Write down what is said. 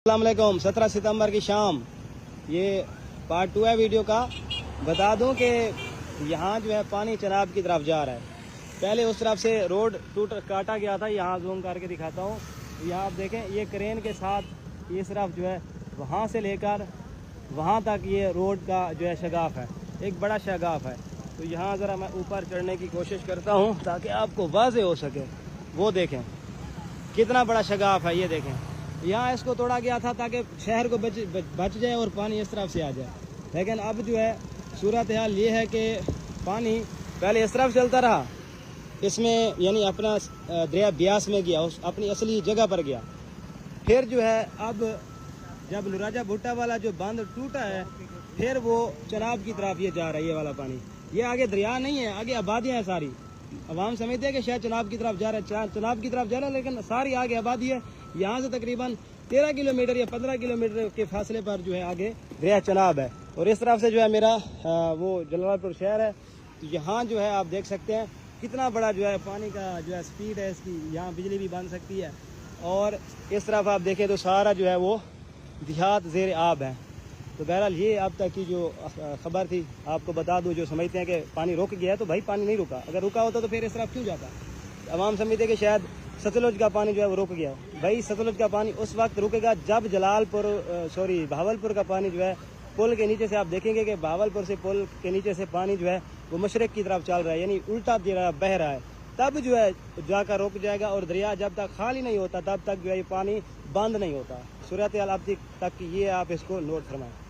अस्सलाम वालेकुम। 17 सितंबर की शाम, ये पार्ट 2 है वीडियो का। बता दूं कि यहाँ जो है पानी चनाब की तरफ जा रहा है। पहले उस तरफ से रोड काटा गया था, यहाँ जूम करके दिखाता हूँ। यहाँ आप देखें, ये क्रेन के साथ इस तरफ जो है वहाँ से लेकर वहाँ तक ये रोड का जो है शगाफ है, एक बड़ा शगाफ है। तो यहाँ ज़रा मैं ऊपर चढ़ने की कोशिश करता हूँ ताकि आपको वाज़ेह हो सके। वो देखें कितना बड़ा शगाफ है, ये देखें। यहाँ इसको तोड़ा गया था ताकि शहर को बच जाए और पानी इस तरफ से आ जाए। लेकिन अब जो है सूरत हाल ये है कि पानी पहले इस तरफ चलता रहा, इसमें यानी अपना दरिया ब्यास में गया, उस अपनी असली जगह पर गया। फिर जो है अब जब नुराजा भुट्टा वाला जो बांध टूटा है, फिर वो चनाब की तरफ ये जा रहा है, ये वाला पानी। ये आगे दरिया नहीं है, आगे आबादियाँ हैं सारी। अवाम समझते हैं कि शायद चनाब की तरफ जा रहा है, चनाब की तरफ जा रहा है, लेकिन सारी आगे आबादी है। यहाँ से तकरीबन 13 किलोमीटर या 15 किलोमीटर के फासले पर जो है आगे दरिया चनाब है। और इस तरफ से जो है मेरा वो जलालपुर शहर है। तो यहाँ जो है आप देख सकते हैं कितना बड़ा जो है पानी का जो है स्पीड है इसकी। यहाँ बिजली भी बन सकती है। और इस तरफ आप देखें तो सारा जो है वो देहात ज़ेर आब है। तो बहरहाल ये अब तक की जो खबर थी आपको बता दूं। जो समझते हैं कि पानी रुक गया है, तो भाई पानी नहीं रुका। अगर रुका होता तो फिर इस तरफ क्यों जाता। अवाम समझते हैं कि शायद सतलुज का पानी जो है वो रुक गया। भाई सतलुज का पानी उस वक्त रुकेगा जब भावलपुर का पानी जो है पुल के नीचे से, आप देखेंगे कि भावलपुर से पुल के नीचे से पानी जो है वो मशरक की तरफ चल रहा है, यानी उल्टा बह रहा है। तब जो है जाकर रुक जाएगा। और दरिया जब तक खाली नहीं होता तब तक जो है ये पानी बंद नहीं होता। सूरत हाल अब तक ये आप इसको नोट फरमाएं।